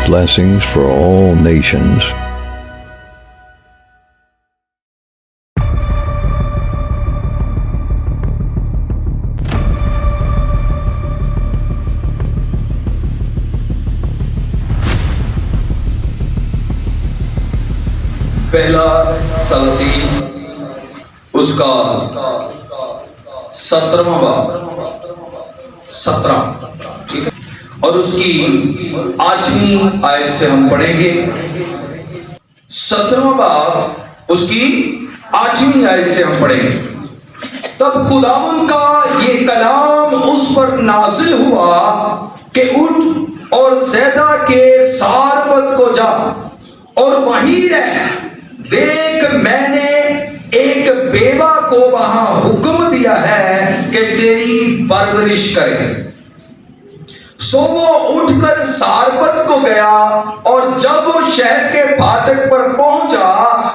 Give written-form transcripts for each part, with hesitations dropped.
blessings for all nations. पहला सलाती उसका 17वां बाब 17, ठीक है, और उसकी 8वीं आयत से हम पढ़ेंगे। 17वां बाब उसकी 8वीं आयत से हम पढ़ेंगे। तब खुदावन का ये कलाम उस पर नाजिल हुआ कि उठ और ज़ैदा के सारपत को जा और वहीं रह। देख, मैंने एक बेवा को वहां हुक्म दिया है कि तेरी परवरिश करे। सो वो उठकर सारपत को गया, और जब वो शहर के फाटक पर पहुंचा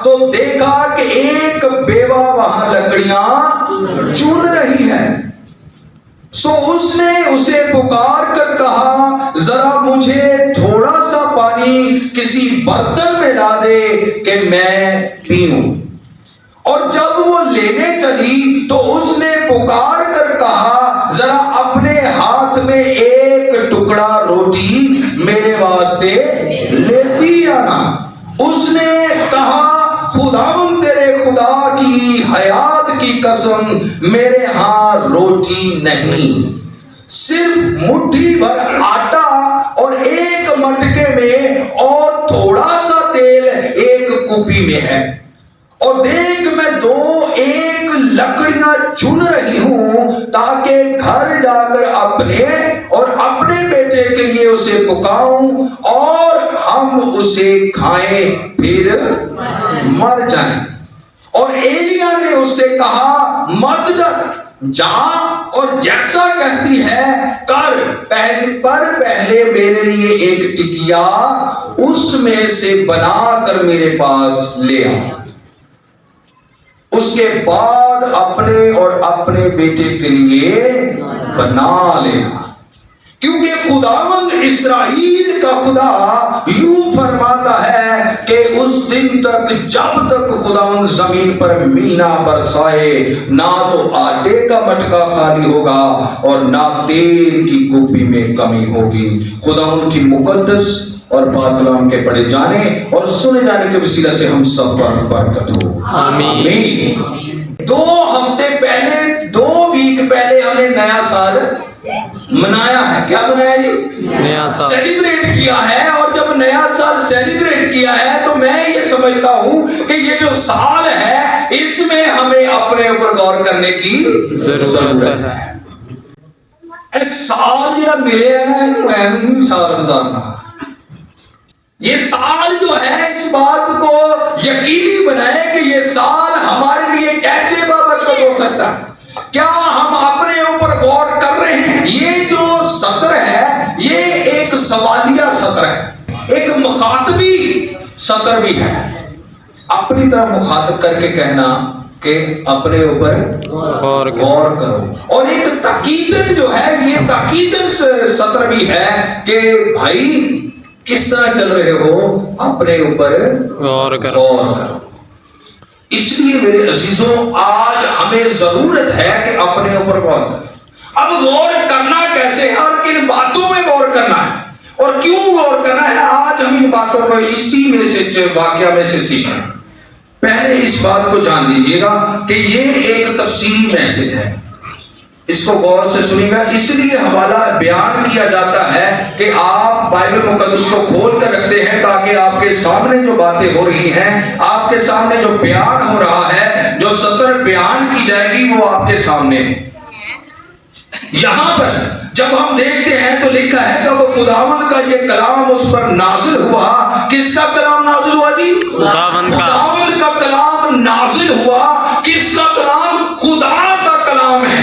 तो देखा कि एक बेवा वहां लकड़ियां चुन रही है। सो उसने उसे पुकार कर कहा, जरा मुझे थोड़ा सा पानी किसी बर्तन में ला दे कि मैं पीऊं। और जब वो लेने चली तो उसने पुकार कर कहा, जरा अपने हाथ में एक टुकड़ा रोटी मेरे वास्ते लेती आना। उसने कहा, खुदावन तेरे खुदा की हयात की कसम, मेरे यहाँ रोटी नहीं, सिर्फ मुट्ठी भर आटा और एक मटके में और थोड़ा सा तेल एक कुपी में है। और देख, मैं एक लकड़ियां चुन रही हूं ताकि घर जाकर अपने और अपने बेटे के लिए उसे पकाऊं और हम उसे खाएं फिर मर जाएं। और एलिया ने उससे कहा, मत डर, जा और जैसा कहती है कर, पहले मेरे लिए एक टिकिया उसमें से बनाकर मेरे पास ले आ। उसके बाद अपने और अपने बेटे के लिए बना लेना, क्योंकि खुदावंद इस्राएल का खुदा यूं फरमाता है कि उस दिन तक जब तक खुदावंद जमीन पर मीना बरसाए, ना तो आटे का मटका खाली होगा और ना तेल की कुप्पी में कमी होगी। खुदावंद की मुकद्दस और पाक कलाम के पढ़े जाने और सुने जाने के वसीला से हम सब पर बरकत हो, आमीन। 2 हफ्ते पहले, 2 वीक पहले हमने नया साल मनाया है। क्या मनाया जी? नया साल सेलिब्रेट किया है। और जब नया साल सेलिब्रेट किया है तो मैं ये समझता हूं कि ये जो साल है इसमें हमें अपने ऊपर गौर करने की जरूरत है। साल जो मिले है ना, एवं नहीं साल गुजारना। ये साल जो है, इस बात को यकीनी बनाए कि ये साल हमारे लिए कैसे बाबरकत हो सकता है। क्या हम अपने ऊपर गौर कर रहे हैं? ये जो सत्र है, ये एक सवालिया सत्र है, एक मुखातबी सत्र भी है। अपनी तरफ मुखातब करके कहना कि अपने ऊपर गौर करो। और एक ताकीदन जो है, ये ताकीदन सत्र भी है कि भाई किस तरह चल रहे हो, अपने ऊपर गौर करो। इसलिए मेरे अजीजों, आज हमें जरूरत है कि अपने ऊपर गौर करें। अब गौर करना कैसे है और किन बातों में गौर करना है और क्यों गौर करना है, आज हम इन बातों को इसी में से वाकया में से सीखें। पहले इस बात को जान लीजिएगा कि ये एक तफसीली मैसेज है, इसको गौर से सुनिएगा। इसलिए हवाला बयान किया जाता है कि आप बाइबल मुकद्दस को खोल कर रखते हैं ताकि आपके सामने जो बातें हो रही हैं, आपके सामने जो बयान हो रहा है, जो सत्र बयान की जाएगी, वो आपके सामने। यहां पर जब हम देखते हैं तो लिखा है, तब खुदावंद का ये कलाम उस पर नाजिल हुआ। किसका कलाम नाजिल हुआ जी? खुदावंद का कलाम नाजिल हुआ। किसका कलाम? खुदा का कलाम है।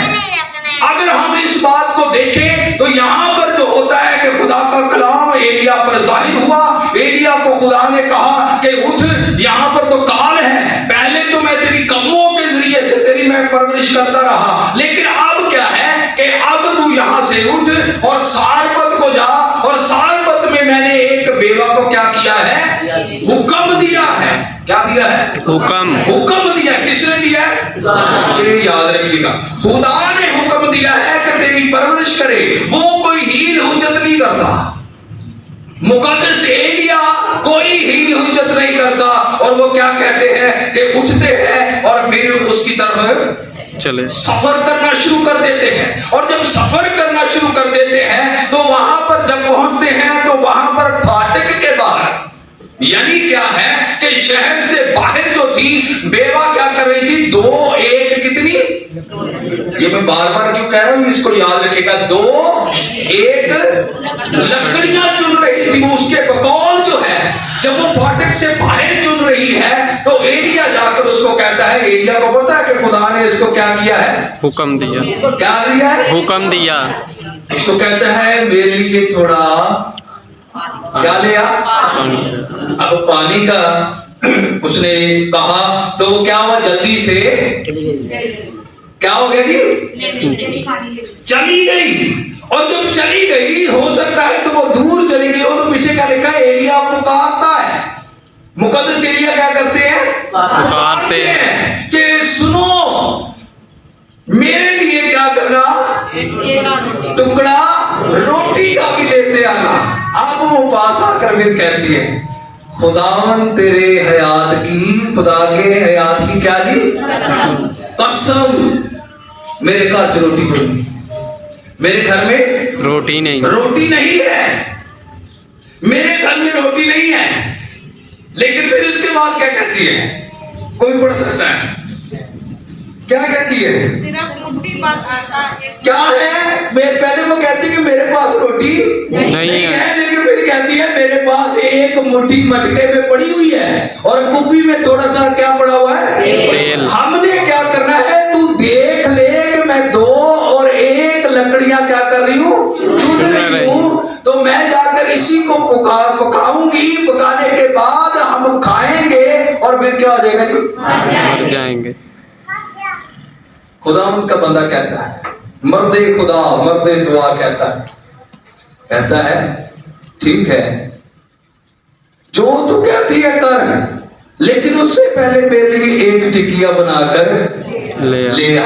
अगर हम इस बात को देखें तो यहां पर जो होता है कि खुदा का कलाम एलिया पर जाहिर हुआ। एलिया को खुदा ने कहा कि उठ, यहां पर तो काल है, पहले तो मैं तेरी कदमों के जरिए से तेरी मैं परवरिश करता रहा, लेकिन अब क्या है कि अब तू यहां से उठ और सारपत को जा, और सारपत में मैंने एक बेवा को क्या किया है? हुक्म दिया है। क्या दिया है? हुक्म दिया। किसने दिया है? ये याद रखिएगा, खुदा ने हुक्म दिया है कि तेरी परवरिश करे। वो कोई हील हुज्जत नहीं करता। मुकद्दस एलिया कोई हील हुज्जत नहीं करता। और वो क्या कहते हैं कि उठते हैं और फिर उसकी तरफ चले सफर करना शुरू कर देते हैं। और जब सफर करना शुरू कर देते हैं तो वहां पर जब पहुंचते हैं तो वहां पर फाटक के बाहर, यानी क्या है कि शहर से बाहर जो थी बेवा क्या कर रही थी? 2 1 कितनी, ये मैं बार बार क्यों कह रहा हूं, इसको याद रखिएगा। 2 1 लकड़ियां चुन रही थी। वो उसके बकौल जो है, जब वो फाटक से बाहर चुन रही है तो एलिया जाकर उसको कहता है, एलिया को पता है कि खुदा ने इसको क्या किया है? हुक्म दिया। क्या दिया है? हुक्म दिया। इसको कहता है मेरे लिए थोड़ा क्या लिया? अब पानी का उसने कहा तो वो क्या हुआ? जल्दी से क्या हो गया जी? चली गई। और जब चली गई, हो सकता है तो वो दूर चली गई हो तो पीछे क्या लिखा है? एलिया पुकारता है। मुकद्दस एलिया क्या करते हैं? पुकारते हैं कि सुनो, मेरे लिए क्या करना? टुकड़ा रोटी का भी लेते आना। अब वो पास आकर फिर कहती है, खुदावन तेरे हयात की, खुदा के हयात की क्या जी? कसम, मेरे घर से रोटी पड़ी, मेरे घर में रोटी नहीं है, मेरे घर में रोटी नहीं है। लेकिन फिर उसके बाद क्या कहती है? कोई पढ़ सकता है? क्या कहती है? क्या है? पहले वो कहती है कि मेरे पास रोटी नहीं है, लेकिन फिर कहती है मेरे पास एक मुट्ठी मटके में पड़ी हुई है और कुप्पी में थोड़ा सा क्या पड़ा हुआ है? तेल। हमने क्या करना है? तू देख ले कि मैं 2 और 1 लकड़ियां क्या कर रही हूँ? चुन रही हूँ। तो मैं जाकर इसी को पकाऊंगी, पकाने के बाद हम खाएंगे और फिर क्या हो जाएगा जी? मर जाएंगे। खुदावंद का बंदा कहता है, मर्दे खुदा मर्दे दुआ कहता है ठीक है, जो तू कहती है कर, लेकिन उससे पहले मेरे लिए एक टिकिया बनाकर ले आ।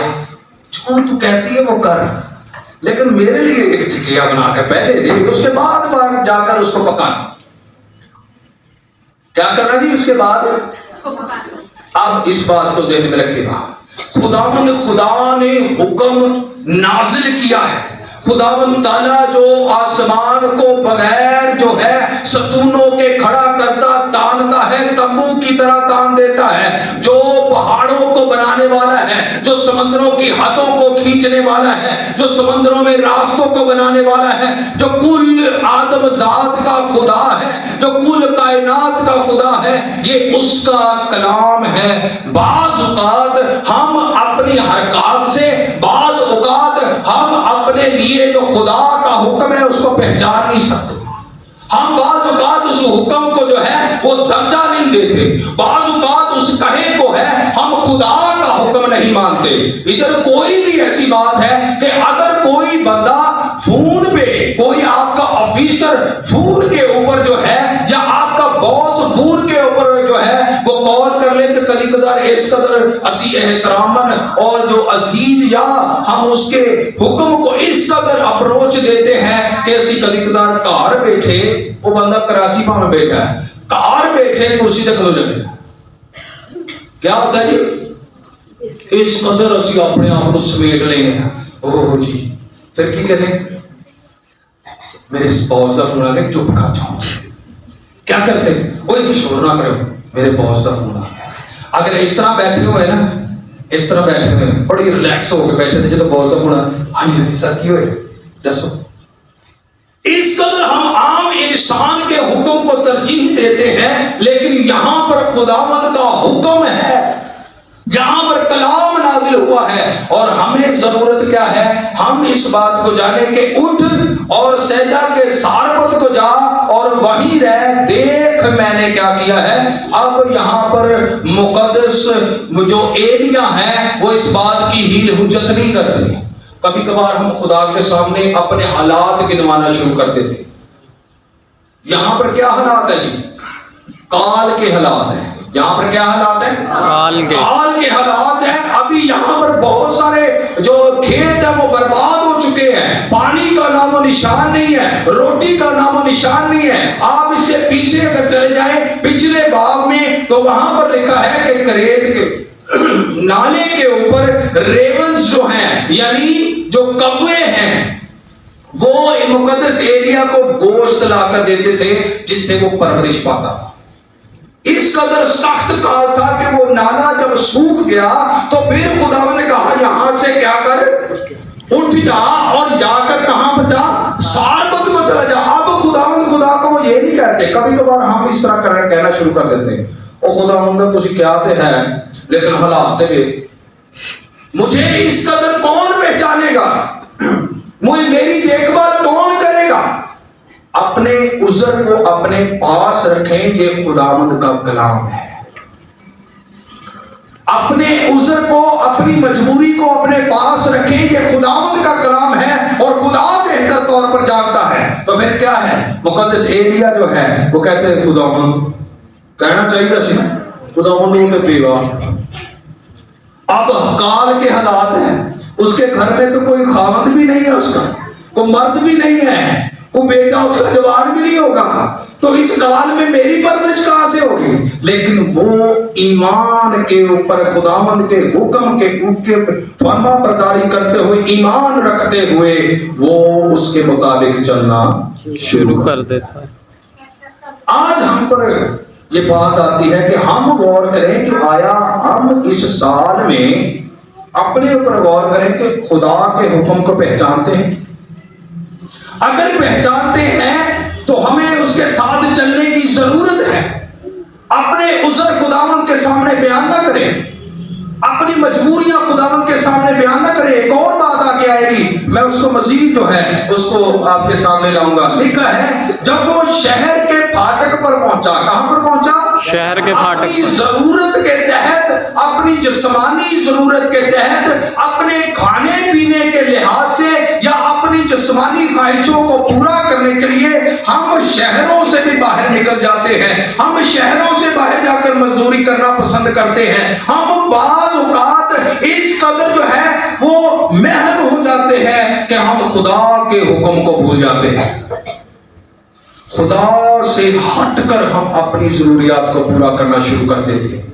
जो तू कहती है वो कर, लेकिन मेरे लिए एक टिकिया बनाकर पहले दे, उसके बाद जाकर उसको पकाना। क्या करना जी? उसके बाद अब इस बात को ज़हन में रखिएगा, खुदा ने हुक्म नाजिल किया है। खुदावंद ताला जो आसमान को बगैर जो है सतूनों के खड़ा करता तानता है, तंबू की तरह तान देता है, जो पहाड़ों को बनाने वाला है, जो समंदरों की हदों को खींचने वाला है, जो समंदरों में रास्तों को बनाने वाला है, जो कुल आदम जात का खुदा है, जो कुल कायनात का खुदा है, ये उसका कलाम है। बाज़ औक़ात हम अपनी हरकत से, बाज़ औक़ात हम अपने लिए जो खुदा का हुक्म है उसको पहचान नहीं सकते। हम बाज़ औक़ात उस हुक्म को जो है वो दर्जा नहीं देते, बाज़ औक़ात उस कहे को है हम खुदा का हुक्म नहीं मानते। इधर कोई भी ऐसी बात है कि अगर कोई बंदा फोन पे, कोई आपका ऑफिसर फोन के ऊपर जो है, या आपका बॉस फोन के ऊपर जो है वो कॉल कर ले, तो कभी कदार इस कदर असी एहतरामन और जो अजीज, या हम उसके हुक्म को इस कदर अप्रोच देते हैं कि असी कभी कदार कार बैठे, वो बंदा कराची में बैठा है, कार बैठे कुर्सी तक खलो जाते, क्या होता है जी? इस कदर असी अपने आप को समेट लेने, ओह जी, फिर की करें? मेरे बॉस का फोन आ गया, चुप कर जाओ। क्या करते? ओए शोर ना करो, मेरे बॉस का फोन आ गया। अगर इस तरह बैठे हुए ना, इस तरह बैठे हुए बड़ी रिलैक्स होकर बैठे थे, जो बॉस का फोन आ, हाँ जी सर की होए दसो। इस कदर हम आम इंसान के हुक्म को तरजीह देते हैं, लेकिन यहां पर खुदावंद का हुक्म है, यहां पर कलाम नाजिल हुआ है। और हमें जरूरत क्या है? हम इस बात को जाने के उठ और सैदा के सारपत को जा और वहीं रह, देख मैंने क्या किया है। अब यहां पर मुकद्दस जो एलिया है वो इस बात की हील हुज्जत नहीं करते। कभी कभार हम खुदा के सामने अपने हालात गिनवाना शुरू कर देते। यहां पर क्या हालात है जी? काल के हालात है। यहां पर क्या हालात है? काल के हालात है। अभी यहां पर बहुत सारे जो खेत है वो बर्बाद हो चुके हैं, पानी का नामो निशान नहीं है, रोटी का नामो निशान नहीं है। आप इससे पीछे अगर चले जाए पिछले बाब में, तो वहां पर लिखा है कि करेत के नाले के ऊपर रेवंस जो हैं, यानी जो कौवे हैं, वो मुकद्दस एरिया को गोश्त लाकर देते थे जिससे वो परवरिश पाता था। इस कदर सख्त काल था कि वो नाला जब सूख गया तो फिर खुदा ने कहा यहां से क्या कर, उठ जा और जाकर कहां पर जा, सारबत को चला जा। अब खुदा को वो ये नहीं कहते। कभी कभार हम इस तरह कहना शुरू कर देते हैं, ओ खुदा तुझे क्या ते है लेकिन हालात वे, मुझे इस कदर कौन पहचानेगा, मुझे मेरी देखभाल कौन करेगा। अपने उज़र को अपने पास रखें, ये खुदावंद का कलाम है। अपने उज़र को, अपनी मजबूरी को अपने पास रखें, ये खुदावंद का कलाम है और खुदा बेहतर तौर पर जानता है। तो फिर क्या है, मुकद्दस एलिया जो है वो कहते हैं खुदावंद, कहना चाहिए सी खुदावंद तो बेवा। अब काल के हालात हैं, उसके घर में तो कोई खावंद भी नहीं है, उसका कोई मर्द भी नहीं है, कोई बेटा उसका जवान भी नहीं होगा, तो इस काल में मेरी परवरिश कहां से होगी। लेकिन वो ईमान के ऊपर खुदावंद के हुक्म के फर्मा बरदारी करते हुए, ईमान रखते हुए वो उसके मुताबिक चलना शुरू कर देता है। आज हम पर ये बात आती है कि हम गौर करें कि आया हम इस साल में अपने ऊपर गौर करें कि खुदा के हुक्म को पहचानते हैं। अगर पहचानते हैं तो हमें उसके साथ चलने की जरूरत है। अपने उज़र खुदावंद के सामने बयान ना करें, अपनी मजबूरियां खुदावंद के सामने बयान ना करें। एक और बात आगे आएगी, मैं उसको मजीद जो है उसको आपके सामने लाऊंगा। लिखा है जब वो शहर के फाटक पर पहुंचा, कहां पर पहुंचा? शहर के फाटक। अपनी जरूरत के तहत, अपनी जिस्मानी जरूरत के तहत, अपने खाने पीने के लिहाज से या अपनी जिस्मानी ख्वाहिशों को पूरा करने के लिए हम शहरों से भी बाहर निकल जाते हैं। हम शहरों से बाहर जाकर मजदूरी करना पसंद करते हैं। हम बाज़ औक़ात इस कदर जो है वो महव हो जाते हैं कि हम खुदा के हुक्म को भूल जाते हैं। खुदा से हटकर हम अपनी जरूरियात को पूरा करना शुरू कर देते हैं।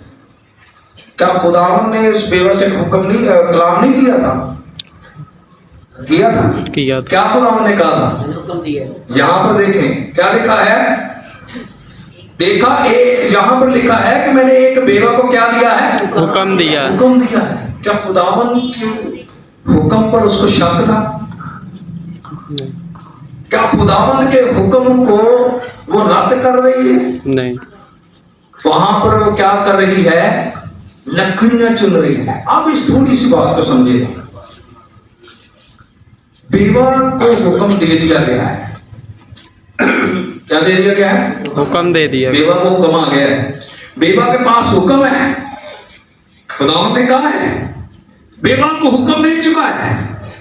क्या खुदावंद ने इस बेवा से हुक्म नहीं, कलाम नहीं किया था? किया था। क्या खुदावंद ने कहा था? यहां पर देखें क्या लिखा है, देखा यहां पर लिखा है कि मैंने एक बेवा को क्या दिया है? हुक्म दिया है। क्या खुदावंद के हुक्म पर उसको शक था? क्या खुदावंद के हुक्म को वो रद्द कर रही है? नहीं। वहां पर वो क्या कर रही है? लकड़ियां चुन रही है। अब इस थोड़ी सी बात को समझिए। बेवा को हुक्म दे दिया गया है। क्या दे दिया गया है? हुक्म दे दिया। बेवा को हुक्म आ गया है, बेवा के पास हुक्म है, खुदावंद ने कहा है, बेवा को हुक्म मिल चुका है।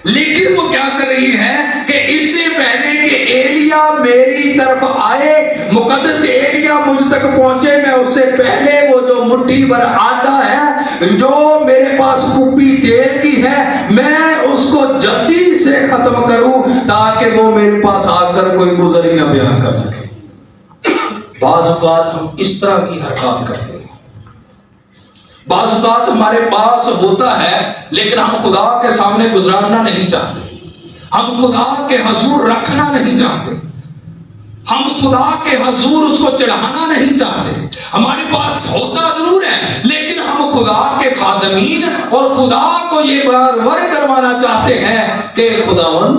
लेकिन वो क्या कर रही है कि इससे पहले कि एलिया मेरी तरफ आए, मुकद्दस एलिया मुझ तक पहुंचे, मैं उससे पहले वो जो मुट्ठी भर आटा है, जो मेरे पास कुप्पी तेल की है, मैं उसको जल्दी से खत्म करूं ताकि वो मेरे पास आकर कोई गुज़री न बयान कर सके। बाज़ औक़ात हम इस तरह की हरकत करते हैं। बाज़ औक़ात हमारे पास होता है लेकिन हम खुदा के सामने गुजारना नहीं चाहते, हम खुदा के हजूर रखना नहीं चाहते, हम खुदा के हजूर उसको चढ़ाना नहीं चाहते। हमारे पास होता जरूर है लेकिन हम खुदा के खादमीन और खुदा को ये बार-बार करवाना चाहते हैं कि खुदावंद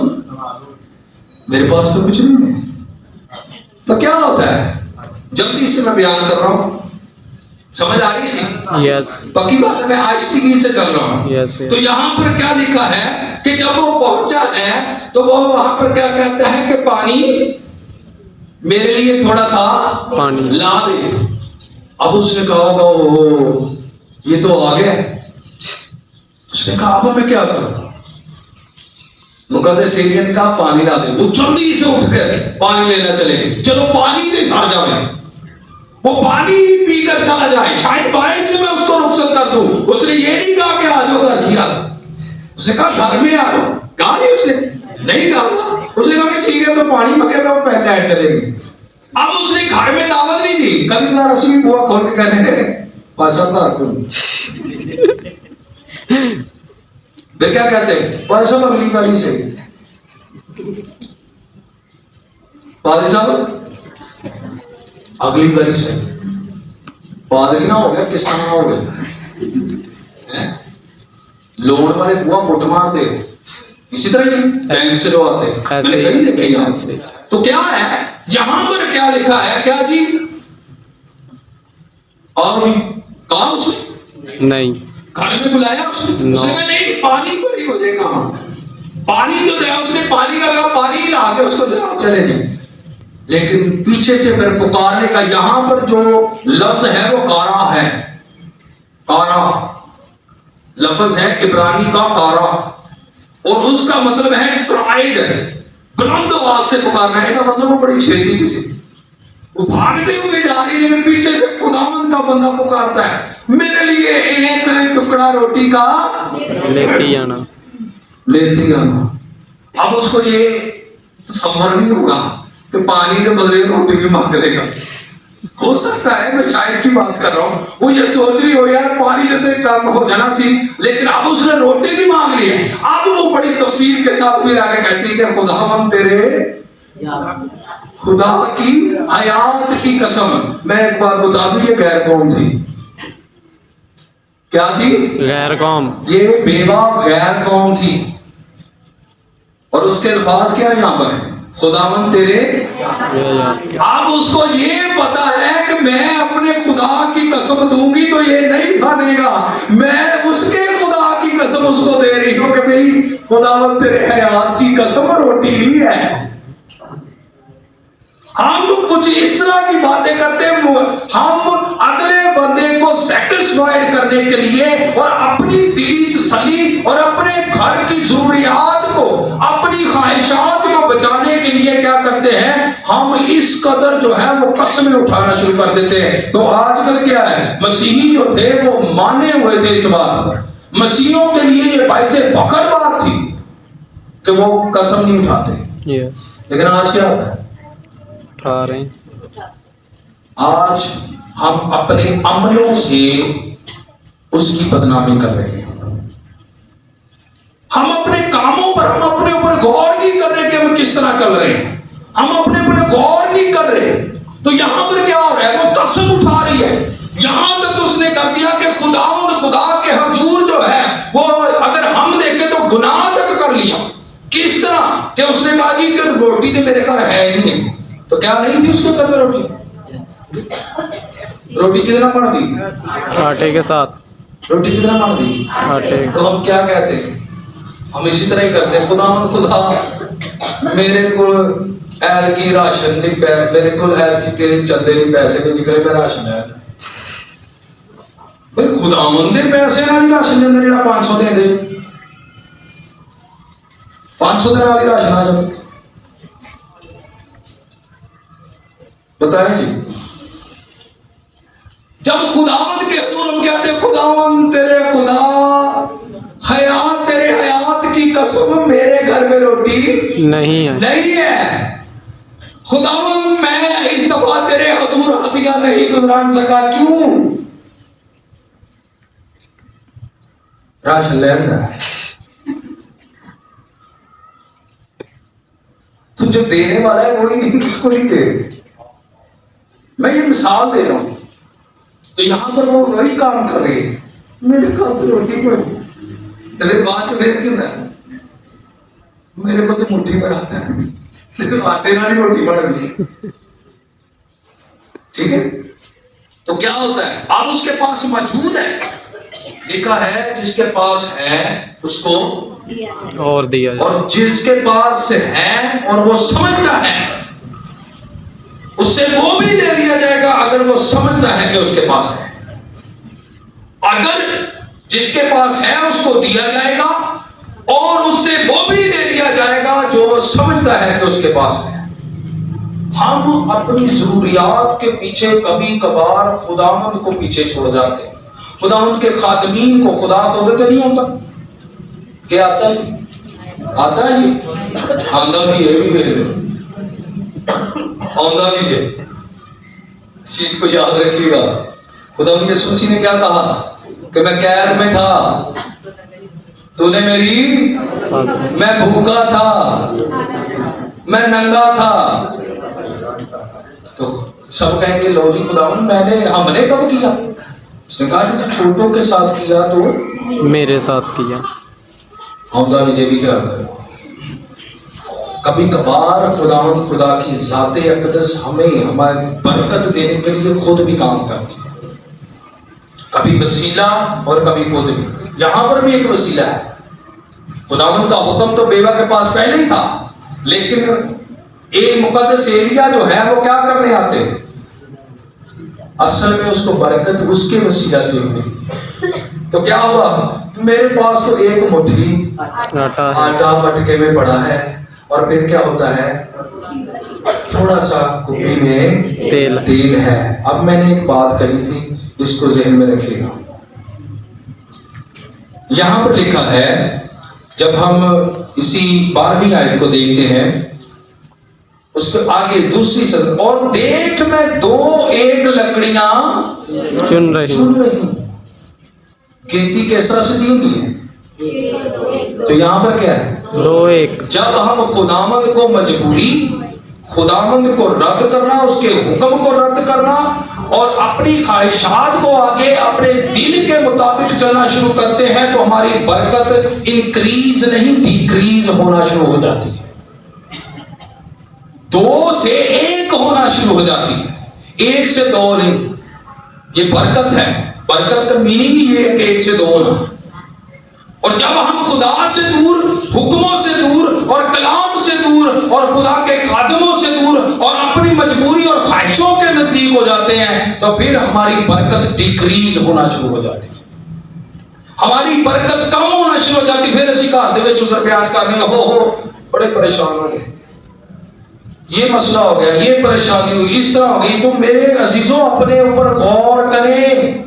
मेरे पास तो कुछ नहीं है। तो क्या होता है, जल्दी से मैं बयान कर रहा हूं, समझ आ रही है जी? यस। पक्की बात है, मैं आहिस्ती से चल रहा हूं। yes. तो यहां पर क्या लिखा है कि जब वो पहुंचा है तो वो वहां पर क्या कहता है कि पानी मेरे लिए थोड़ा सा पानी ला दे। अब उसने कहा होगा ओ ये तो आ गया। उसने कहा अब मैं क्या करूं? मुकदस सेलियत का पानी ला दे, वो जल्दी से उठकर पानी लेना चले गए। चलो पानी दे सार जावे, वो पानी पीकर चला जाए, शायद बाहर से मैं उसको रुखसत कर दूं। उसने ये नहीं कहा कि आ जाओ घर किया, उसने कहा घर में आ जाओ। कहा नहीं उसने, नहीं कहा। उसने कहा कि ठीक है तो पानी मंगेगा, वो पहले चलेगी। अब उसने घर में दावत नहीं दी। कभी कदार असली बुआ खोल के कहने पाशा का वे क्या कहते हैं, पाशा अगली बारी से पादरी साहब अगली बारी से पादरी ना हो गया, किसान हो गया। लोन वाले बुआ मुट मारते, इसी तरह ही बैंक से लो आते, मैंने कहीं देखे यहाँ से। तो क्या है यहां पर, क्या लिखा है, क्या जी और कहा उसने नहीं, घर में बुलाया उसने, उसने कहा नहीं पानी पर ही हो जाए। कहा पानी जो दिया उसने, पानी का कहा पानी ला के उसको जरा चले जाए। लेकिन पीछे से फिर पुकारने का, यहां पर जो लफ्ज है वो कारा है, कारा लफ्ज है इब्रानी का कारा, और उसका मतलब है क्राइड, बुलंद आवाज से पुकारना है। इसका मतलब वो बड़ी छेती किसी, वो भागते हुए जा रही है, लेकिन पीछे से खुदावंद का बंदा पुकारता है, मेरे लिए एक टुकड़ा रोटी का लेती आना, लेती आना। अब उसको ये तसव्वुर नहीं होगा कि पानी के बदले रोटी भी मांग लेगा। हो सकता है, मैं शायद की बात कर रहा हूं, वो ये सोच रही हो यार पानी देते काम हो जाना सी, लेकिन अब उसने रोटी भी मांग ली है। अब वो बड़ी तफसील के साथ भी आके कहती है कि खुदावंद तेरे खुदा की हयात की कसम। मैं एक बात बता दूं, ये गैर कौम थी। क्या थी? गैर कौम। ये बेवा गैर कौम थी, और उसके अल्फाज क्या है यहाँ पर, खुदावंद तेरे। अब उसको ये पता है कि मैं अपने खुदा की कसम दूंगी तो ये नहीं मानेगा, मैं उसके खुदा की कसम उसको दे रही हूं कि भाई खुदावंद तेरे हयात की कसम रोटी ली है। हम कुछ इस तरह की बातें करते हैं, हम अगले बंदे को सेटिस्फाइड करने के लिए और अपनी दिली तसल्ली और अपने घर की जरूरियात को, अपनी ख्वाहिशात को बचाने के लिए क्या करते हैं, हम इस कदर जो है वो कस्में उठाना शुरू कर देते हैं। तो आजकल क्या है, मसीही जो थे वो माने हुए थे इस बात पर, मसीहियों के लिए ये बात से फख्र बात थी कि वो कसम नहीं उठाते। लेकिन आज क्या होता है, उठा रहे, आज हम अपने अमलों से उसकी बदनामी कर रहे हैं। हम अपने कामों पर, हम अपने ऊपर गौर नहीं कर रहे कि हम किस तरह चल रहे हैं, हम अपने ऊपर गौर नहीं कर रहे। तो यहां पर क्या हो रहा है, वो कसम उठा रही है। यहां तक उसने कर दिया कि खुदा के हजूर जो है वो अगर हम देखें तो गुनाह तक कर लिया। किस तरह कि उसने कहा जी कि रोटी तो मेरे घर है नहीं है। तो क्या नहीं थी उसके घर में रोटी? रोटी कितना बना दी? आटे के साथ। रोटी कितना बना दी? आटे। तो हम क्या कहते हैं, हम इसी तरह ही करते हैं, खुदा मेरे को ऐल की राशन नहीं, मेरे को ऐल की तेरे चंदे नहीं, पैसे नहीं निकले, मैं राशन है भाई। खुदावंद दे पैसे नाल ही राशन देंदा, जेड़ा 500 दे दे, 500 दे नाल ही राशन आ जाता। बताएं जी, जब खुदावंद के हजूर हम कहते हैं खुदावंद तेरे खुदा हयात, तेरे हयात की कसम मेरे घर में रोटी नहीं है। खुदावंद मैं इस दफा तेरे हजूर हदिया नहीं गुजरान सका, क्यों? राशन लेना है तो जो देने वाला है वही नहीं, उसको नहीं दे रहे। मैं ये मिसाल दे रहा हूं। तो यहां पर वो वही काम कर रही है, मेरे घर तो रोटी को तो फिर बात तो फिर क्यों है, मेरे को तो मुट्ठी भर आता है, सिर्फ आटे नाल ही रोटी बन गई। ठीक है, तो क्या होता है, अब उसके पास मौजूद है, लिखा है जिसके पास है उसको और दिया जाए, और जिसके पास से है और वो समझता है उससे वो भी ले लिया जाएगा अगर वो समझता है कि उसके पास है। अगर जिसके पास है उसको दिया जाएगा और उससे वो भी ले लिया जाएगा समझता है कि उसके पास है। हम अपनी जरूरियात के पीछे कभी कभार खुदावंद को पीछे छोड़ जाते हैं। खुदावंद के खादमीन को खुदा तो देते नहीं होता। क्या आता है? आता है जी, आंदा भी है, भी भेज दो, आंदा भी है। इस चीज को याद रखिएगा। खुदावंद के सुनसी ने क्या कहा कि मैं कैद में था, तूने मेरी, मैं भूखा था, मैं नंगा था। तो सब कहेंगे लो जी खुदावंद हमने कब किया? उसने कहा जब छोटों के साथ किया तो मेरे साथ किया। हम विजय भी क्या करें। कभी कभार खुदावंद खुदा की जाते अक़दस हमें हमारी बरकत देने के लिए खुद भी काम करती है। कभी वसीला और कभी खुद भी। यहां पर भी एक वसीला है। खुदावंद का हुक्म तो बेवा के पास पहले ही था, लेकिन एक मुकद्दस एलिया जो है वो क्या करने आते, असल में उसको बरकत उसके वसीला से मिली। तो क्या हुआ, मेरे पास तो एक मुट्ठी आटा मटके में पड़ा है, और फिर क्या होता है, थोड़ा सा कुप्पी में तेल है। अब मैंने एक बात कही थी, इसको ज़हन में रखिएगा। यहां पर लिखा है, जब हम इसी 12वीं आयत को देखते हैं, उसके आगे दूसरी सद, और देख मैं 2-1 लकड़ियां चुन रही। गिनती किस तरह से दी होती है? तो यहां पर क्या है? 2-1। जब हम खुदावंद को मजबूरी, खुदावंद को रद्द करना, उसके हुक्म को रद्द करना और अपनी ख्वाहिशात को आगे अपने दिल के मुताबिक चलना शुरू करते हैं, तो हमारी बरकत इंक्रीज नहीं डिक्रीज होना शुरू हो जाती है। 2 से 1 होना शुरू हो जाती है, 1 से 2 नहीं। ये बरकत है। बरकत का मीनिंग ही ये है कि 1 से 2 होना। और जब हम खुदा से दूर, हुक्मों से दूर और कलाम से दूर और खुदा के खादमों से दूर और अपनी मजबूरी और ख्वाहिशों के नजदीक हो जाते हैं, तो फिर हमारी बरकत डिक्रीज होना शुरू हो जाती है, हमारी बरकत कम होना शुरू हो जाती। फिर असी घर दे विच उधर बयान करने हो बड़े परेशान हो गए, ये मसला हो गया, ये परेशानी हुई, इस तरह हो गई। तो मेरे अजीजों, अपने ऊपर गौर करें,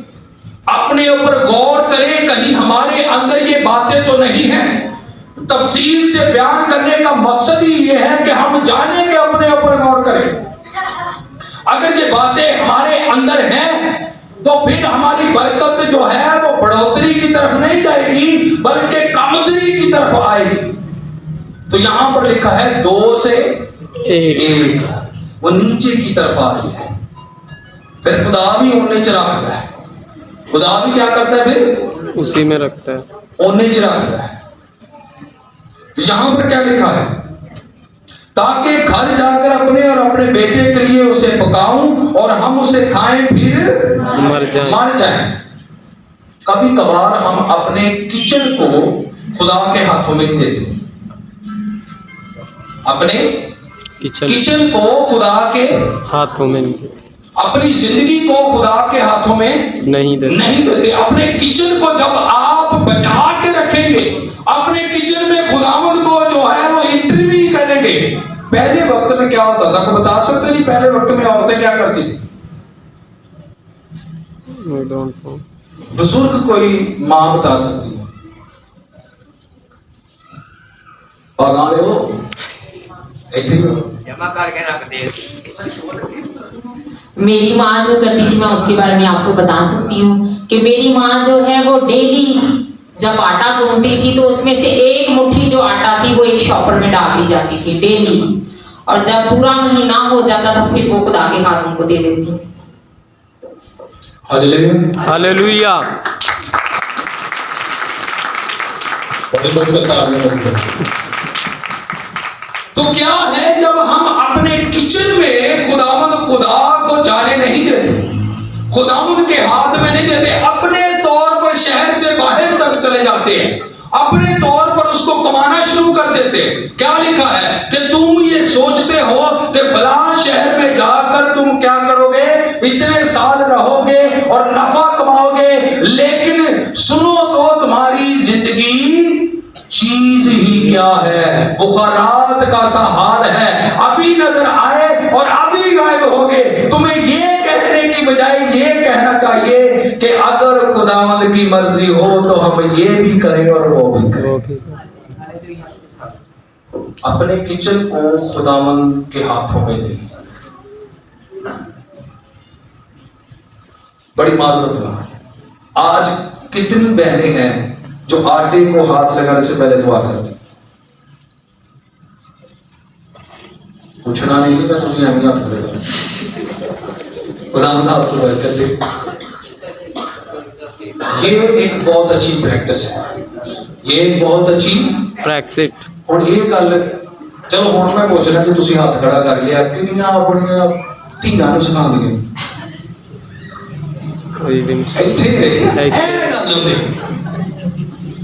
अपने ऊपर गौर करें, कहीं हमारे अंदर ये बातें तो नहीं हैं। तफसील से बयान करने का मकसद ही ये है कि हम जाने कि अपने ऊपर गौर करें। अगर ये बातें हमारे अंदर हैं, तो फिर हमारी बरकत जो है वो बढ़ोतरी की तरफ नहीं जाएगी, बल्कि कमतरी की तरफ आएगी। तो यहां पर लिखा है 2 से 1, वो नीचे की तरफ आ रही है। फिर खुदा भी ओने च रखता है। खुदा भी क्या करता है, फिर उसी में रखता है, ओने च रखता है। तो यहां पर क्या लिखा है, ताकि घर जाकर अपने और अपने बेटे के लिए उसे पकाऊं और हम उसे खाएं फिर मर जाएं। कभी कभार हम अपने किचन को खुदा के हाथों में नहीं देते, अपने किचन को खुदा के हाथों में नहीं, अपनी जिंदगी को खुदा के हाथों में नहीं देते। अपने किचन को जब आप बचा के रखेंगे, अपने किचन में खुदावंद को जो है वो एंट्री नहीं करेंगे। पहले वक्त में क्या होता था, को बता सकते नहीं? पहले वक्त में औरतें क्या करती थी? बुजुर्ग कोई मां बता सकती है? पगाले हो जमा करके रख दे। मेरी माँ जो करती थी, मैं उसके बारे में आपको बता सकती हूँ कि मेरी माँ जो है वो डेली जब आटा गूंथती थी, तो उसमें से 1 मुट्ठी जो आटा थी वो एक शॉपर में डाल दी जाती थी डेली, और जब पूरा महीना हो जाता था फिर वो खुदा के हाथ उनको दे देती थी। हालेलुया। तो क्या है, जब हम अपने किचन में खुदा को जाने नहीं देते, खुदावंद के हाथ में नहीं देते, अपने तौर पर शहर से बाहर तक चले जाते हैं, अपने तौर पर उसको कमाना शुरू कर देते हैं। क्या लिखा है कि तुम ये सोचते हो कि फलां शहर में जाकर तुम क्या करोगे, इतने साल रहोगे और नफा कमाओगे, लेकिन सुनो तो तुम्हारी जिंदगी चीज ही किया है, बुखारात का सा हाल है, अभी नजर आए और अभी गायब हो गए। तुम्हें ये कहने की बजाय ये कहना चाहिए कि अगर खुदावंद की मर्जी हो तो हम ये भी करें और वो भी करें। वो भी अपने किचन को खुदावंद के हाथों में नहीं। बड़ी माजरत है, आज कितनी बहनें हैं जो आटे को हाथ लगाने से पहले दुआ करती। पूछना नहीं, मैं तुझे अहमियत हाथ लगा, खुदावंद आपको बरकत दे। ये एक बहुत अच्छी प्रैक्टिस है, ये एक बहुत अच्छी प्रैक्टिस। और ये गल चलो हुण मैं पूछना कि तुसीं हाथ खड़ा कर लिया, कितनियां अपनियां धीआं नूं सिखाउंदियां कोई भी नहीं। ਇੱਥੇ देखिए ऐसे। ऐ गल होंदी।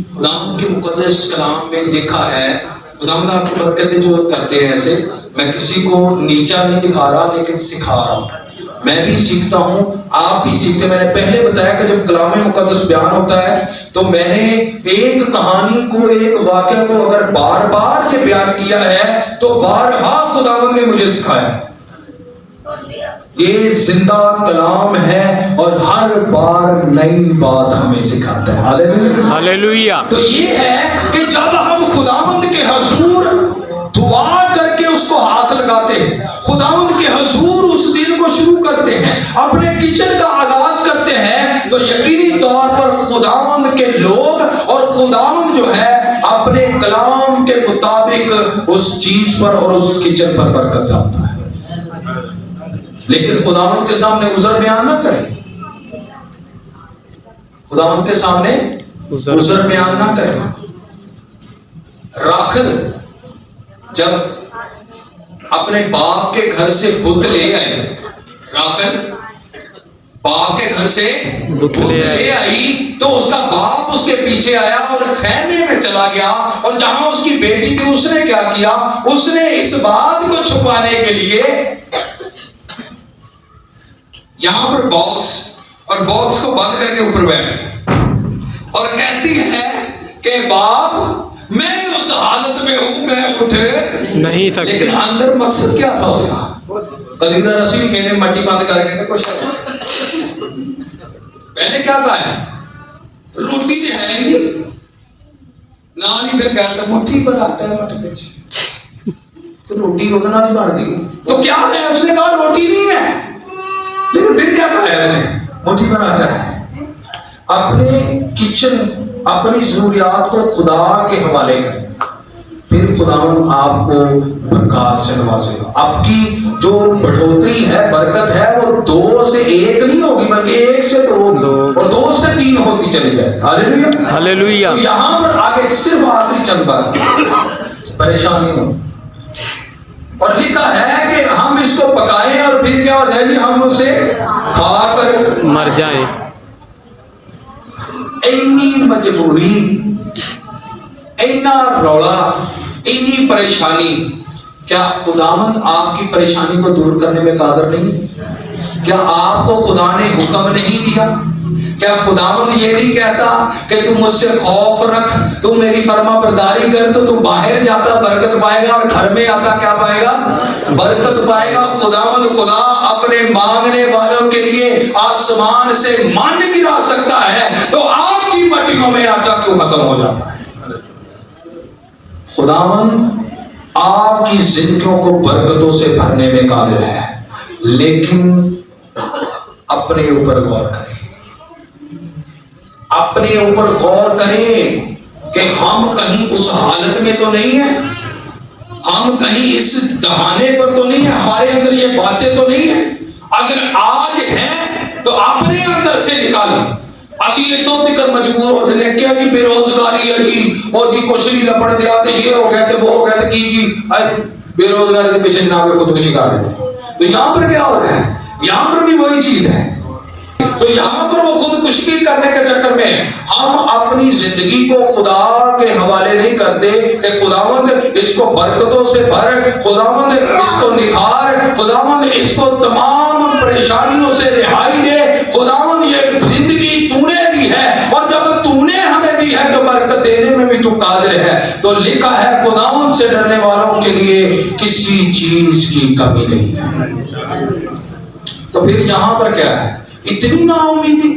खुदावंद के मुकद्दस कलाम में लिखा है, खुदावंद आपको बरकत जो करते हैं ऐसे। मैं किसी को नीचा नहीं दिखा रहा लेकिन सिखा रहा हूँ, मैं भी सीखता हूँ, आप भी सीखते। मैंने पहले बताया कि जब कलाम मुकद्दस बयान होता है तो मैंने एक कहानी को, एक वाक्य को अगर बार बार ये बयान किया है तो बारहा खुदावंद ने मुझे सिखाया है। ये जिंदा कलाम है और हर बार नई बात हमें सिखाता है। Hallelujah, hallelujah. तो ये है कि जब हम खुदावंद के हजूर दुआ करके उसको हाथ लगाते हैं, खुदावंद के हजूर उस दिन को शुरू करते हैं, अपने किचन का आगाज करते हैं, तो यकीनी तौर पर खुदावंद के लोग और खुदावंद जो है अपने कलाम के मुताबिक उस चीज पर और उस किचन पर बरकत डालता है। लेकिन खुदावंद के सामने उज़र बयान ना करें, खुदावंद के सामने उज़र बयान ना करें। राखल जब अपने बाप के घर से बुत ले आए, राखल बाप के घर से बुत ले आई तो उसका बाप उसके पीछे आया और खैमे में चला गया, और जहां उसकी बेटी थी उसने क्या किया, उसने इस बात को छुपाने के लिए यहां पर बॉक्स और बॉक्स को बंद करके ऊपर बैठ और कहती है कि बाप मैं उस हालत में हूं, मैं उठ नहीं सकते। लेकिन अंदर मकसद क्या था उसका? कभी कदार असली कहने मट्टी बंद करके कुछ पहले क्या कहा है, रोटी तो है ही नहीं ना, नहीं फिर कहता मुट्ठी पर आटा है मटके, तो रोटी उतना नहीं बनती। तो क्या है, उसने कहा रोटी नहीं है, लेकिन फिर क्या कहा है उसने, मुट्ठी पर आटा है। अपने किचन, अपनी जरूरियात को खुदा के हवाले करें, फिर खुदावंद आपको बरकत से नवाजेगा। आपकी जो बढ़ोतरी है, बरकत है, वो 2 से 1 नहीं होगी बल्कि 1 से 2 और 2 से 3 होती चली जाए। Hallelujah, hallelujah. तो यहाँ पर आगे सिर्फ आखिरी चंद बात, परेशानी हो और लिखा है कि हम इसको पकाएं और फिर क्या हो जाएगी, हम उसे खाकर मर जाए। इतनी मजबूरी, इतना रौला, इतनी परेशानी, क्या खुदावंद आपकी परेशानी को दूर करने में कादर नहीं? क्या आपको खुदा ने हुक्म नहीं दिया? क्या खुदावंद ये नहीं कहता कि तू मुझसे खौफ रख, तू मेरी फर्मा बरदारी कर, तो तू बाहर जाता बरकत पाएगा और घर में आता क्या पाएगा, बरकत पाएगा। खुदावंद खुदा अपने मांगने वालों के लिए आसमान से मन गिरा सकता है, तो आपकी मट्टियों में आटा क्यों खत्म हो जाता है? खुदावंद आपकी जिंदगियों को बरकतों से भरने में काबिल है, लेकिन अपने ऊपर गौर करें, अपने ऊपर गौर करें कि हम कहीं उस हालत में तो नहीं है, हम कहीं इस दहाने पर तो नहीं है, हमारे अंदर ये बातें तो नहीं है। अगर आज है तो अपने अंदर से निकालें। असी इतों तक मजबूर हो जाने क्या जी बेरोजगारी है जी, और जी कुछ नहीं लपड़ दिया तो ये हो गया तो वो हो गया तो की जी बेरोजगारी के पीछे जनाब खुदकुशी कर लेते। तो यहाँ पर क्या हो रहा है, यहाँ पर भी वही चीज है। तो यहाँ पर वो खुदकुशी करने के चक्कर में हम अपनी जिंदगी को खुदा के हवाले नहीं करते कि खुदावंद इसको बरकतों से भर, खुदावंद इसको निखार, खुदावंद इसको तमाम परेशानियों से रिहाई दे, खुदावंद ये जिंदगी तूने दी है और जब तूने हमें दी है तो बरकत देने में भी तू कादिर है। तो लिखा है खुदावंद से डरने वालों के लिए किसी चीज की कमी नहीं है। तो फिर यहां पर क्या है, इतनी नाउमीदी,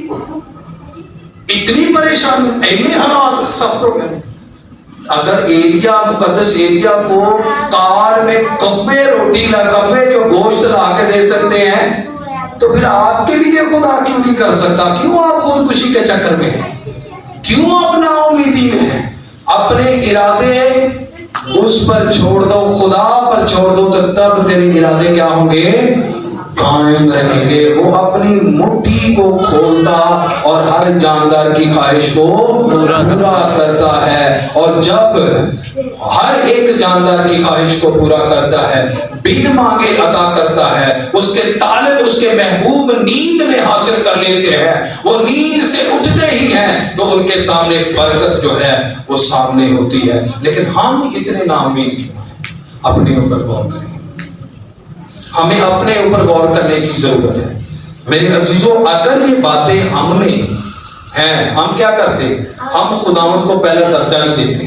इतनी परेशानी, ऐने हालात सख्त हो गए। अगर एलिया, मुकद्दस एलिया को कार में कव्वे रोटी ला, कव्वे जो गोश्त ला के दे सकते हैं, तो फिर आपके लिए खुदा क्यों नहीं कर सकता? क्यों आप खुदकुशी के चक्कर में हैं? क्यों आप नाउमीदी में हैं? अपने इरादे उस पर छोड़ दो, खुदा पर छोड़ दो, तो तब तेरे इरादे क्या होंगे? कायम रहेंगे। वो अपनी मुट्ठी को खोलता और हर जानदार की ख्वाहिश को पूरा करता है। और जब हर एक जानदार की ख्वाहिश को पूरा करता है, बिन मांगे अता करता है, उसके तालिब, उसके महबूब नींद में हासिल कर लेते हैं। वो नींद से उठते ही हैं तो उनके सामने बरकत जो है वो सामने होती है। लेकिन हम इतने नाउमीद क्यों हैं? अपने ऊपर गौर करें। हमें अपने ऊपर गौर करने की जरूरत है। मेरे अजीजों, अगर ये बातें हम में हैं, हम क्या करते? हम खुदावंद को पहला दर्जा नहीं देते।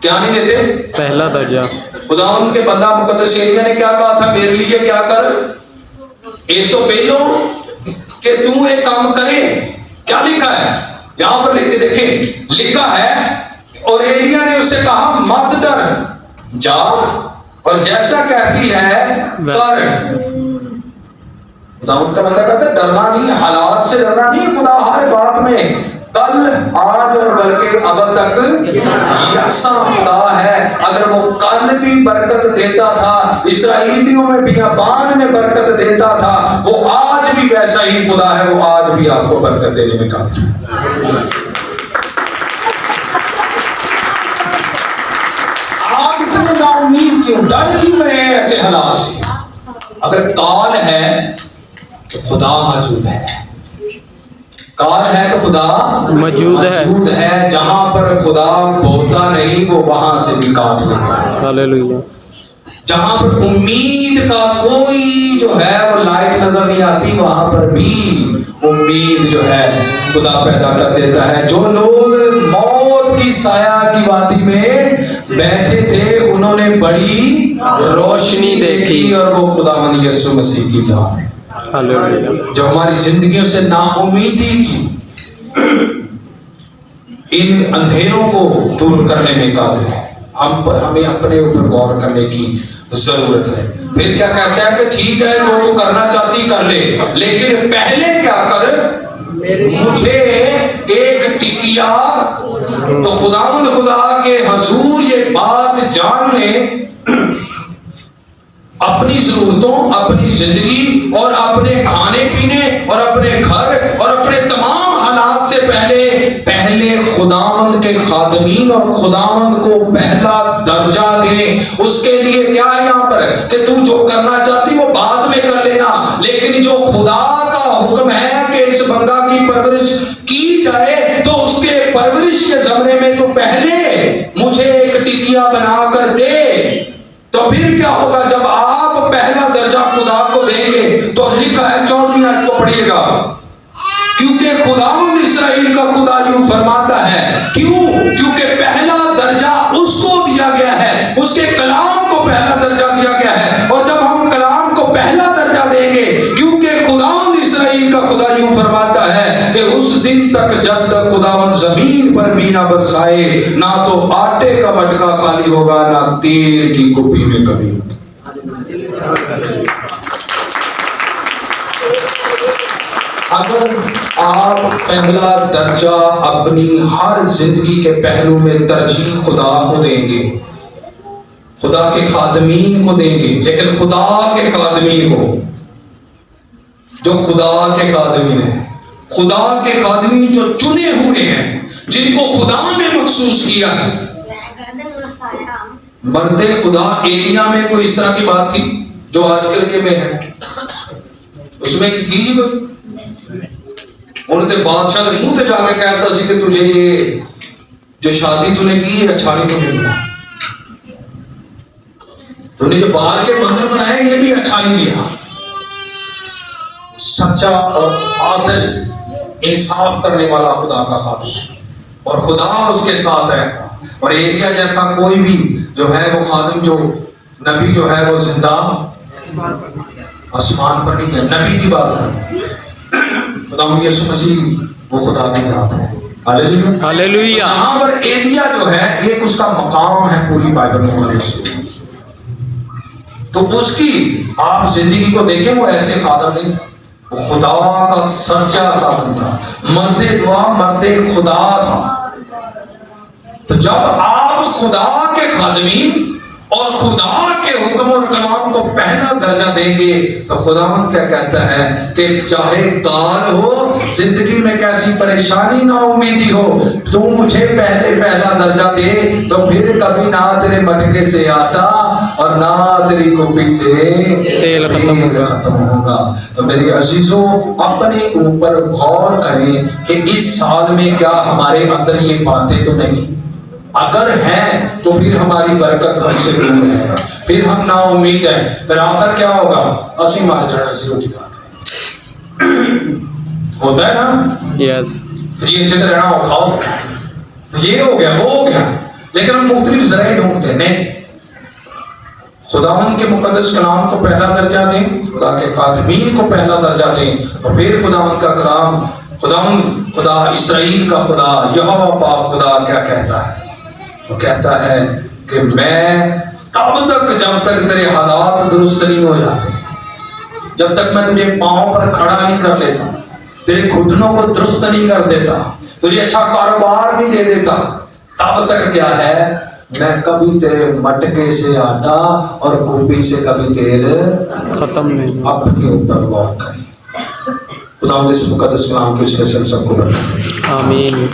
क्या नहीं देते? पहला दर्जा। खुदावंद के बंदा मुकद्दस एलिया ने क्या कहा था? मेरे लिए क्या कर, इस तो पहलो कि तू एक काम करे। क्या लिखा है यहां पर? लिख के देखें, लिखा है और एलिया ने उसे कहा मत डर, जा और जैसा कहती है कर। खुदावंद का मतलब कहता है डरना नहीं, हालात से डरना नहीं। खुदा हर बात में कल, आज और बल्कि अब तक यकसा खुदा है। अगर वो कल भी बरकत देता था, इस्राएलियों में बियाबान में बरकत देता था, वो आज भी वैसा ही खुदा है। वो आज भी आपको बरकत देने में काबिल है। आप इतने नाउमीद क्यों, डर क्यों है ऐसे हालात से? अगर काल है तो खुदा मौजूद है। काल है तो खुदा मौजूद है। जहां पर खुदा बोलता नहीं, वो वहां से भी काट लेता है। हालेलुया। जहां पर उम्मीद का कोई जो है वो लाइट नजर नहीं आती, वहां पर भी उम्मीद जो है खुदा पैदा कर देता है। जो लोग मौत की साया की वादी में बैठे थे, उन्होंने बड़ी रोशनी देखी, और वो खुदावंद यीशु मसीह की जात है। हालेलुया। जो हमारी जिंदगियों से नाउमीदी की इन अंधेरों को दूर करने में काबिल है। हमें अपने ऊपर गौर करने की जरूरत है। फिर क्या कहता है कि ठीक है, जो तू करना चाहती कर ले, लेकिन पहले क्या कर, मुझे एक टिकिया। तो खुदावंद खुदा के हुजूर ये बात जान ले, अपनी जरूरतों, अपनी जिंदगी और अपने खाने पीने और अपने घर और अपने तमाम हालात से पहले खुदावंद के खादमीन और खुदावंद को पहला दर्जा दे। उसके लिए क्या है यहाँ पर कि तू जो करना चाहती वो बाद में कर लेना, लेकिन जो खुदा का हुक्म है कि इस बंदा की परवरिश की जाए, तो उसके परवरिश के जमरे में तो पहले मुझे एक टिकिया बना कर दे। तो फिर क्या होगा? जब आप पहला दर्जा खुदा को देंगे, तो लिखा है 14वीं आयत को पढ़िएगा, क्योंकि खुदावंद इस्राएल का खुदा यूं फरमाता है। क्यों? क्योंकि पहला दर्जा उसको दिया गया है, उसके कलाम को पहला दर्जा दिया गया है। और जब हम कलाम को पहला दर्जा देंगे, क्योंकि खुदावंद इस्राएल का खुदा यूं फरमाता है कि उस दिन तक जब तक खुदावंद जमीन पर भी ना बरसाए, ना तो आटे का मटका खाली होगा, ना तेल की कुप्पी में कमी होगी। अगर आप पहला दर्जा अपनी हर जिंदगी के पहलू में तरजीह खुदा को देंगे, खुदा के खादमीन को देंगे, लेकिन खुदा के खादमीन को, जो खुदा के खादमीन है, खुदा के खादमीन जो चुने हुए हैं, जिनको खुदा ने मखसूस किया है। मर्दे खुदा एलिया में कोई इस तरह की बात थी जो आजकल के में है? उसमें की थी कोई? उन्होंने बादशाह के मुंह से जाके कहता सी कि तुझे ये जो शादी तूने की है अच्छा नहीं तुम्हें मिला, तूने जो बाहर के मंदिर बनाए ये भी अच्छा नहीं किया। सच्चा और आदल इंसाफ करने वाला खुदा का खादिम है, और खुदा उसके साथ रहता। और एलिया जैसा कोई भी जो है वो खादिम, जो नबी जो है वो जिंदा आसमान पर नहीं है। नबी की बात करें, खुदावंद यीशु मसीह वो खुदा की जात है। हालेलुया। हालेलुया। यहाँ पर एलिया जो है एक उसका मकाम है पूरी बाइबल मुकद्दस में। तो उसकी आप जिंदगी को देखें, वो ऐसे खादम नहीं था, वो खुदा का सच्चा खादम था, मर्दे दुआ मर्दे खुदा था। तो जब आप खुदा के खादमी और खुदा के हुक्म और कलाम को पहला दर्जा देंगे, तो खुदावंद क्या कहता है कि चाहे काल हो, जिंदगी में कैसी परेशानी ना उम्मीदी हो, तू मुझे पहले पहला दर्जा दे, तो फिर कभी ना तेरे मटके से आटा और ना तेरी कुप्पी से तेल खत्म होगा। तो मेरे अजीजों, अपने ऊपर गौर करें कि इस साल में क्या हमारे अंदर ये बातें तो नहीं, अगर है तो फिर हमारी बरकत हमसे दूर है, फिर हम ना उम्मीद है, फिर आखिर क्या होगा, असी मार जाना जी रोटी खा के। होता है ना, यस। जी अच्छे तरह रहना हो, खाओ, ये हो गया वो हो गया, लेकिन हम मुख्तलिफ जराए ढूंढते नहीं। खुदावंद के मुकद्दस कलाम को पहला दर्जा दें, खुदा के खादमीन को पहला दर्जा दें, और फिर खुदावंद का कलाम, खुदा इसराइल का खुदा यहोवा पाक खुदा क्या कहता है, वो कहता है कि मैं तब तक जब तक तेरे हालात दुरुस्त नहीं हो जाते, जब तक मैं तुझे पांव पर खड़ा नहीं कर लेता, तेरे घुटनों को दुरुस्त नहीं कर देता, तुझे अच्छा कारोबार नहीं दे देता, तब तक क्या है, मैं कभी तेरे मटके से आटा और कुप्पी से कभी तेल खत्म नहीं। अपने ऊपर गौर करें। खुदा इस मुकद्दस कलाम के वसीले से सबको बरकत दे। आमीन।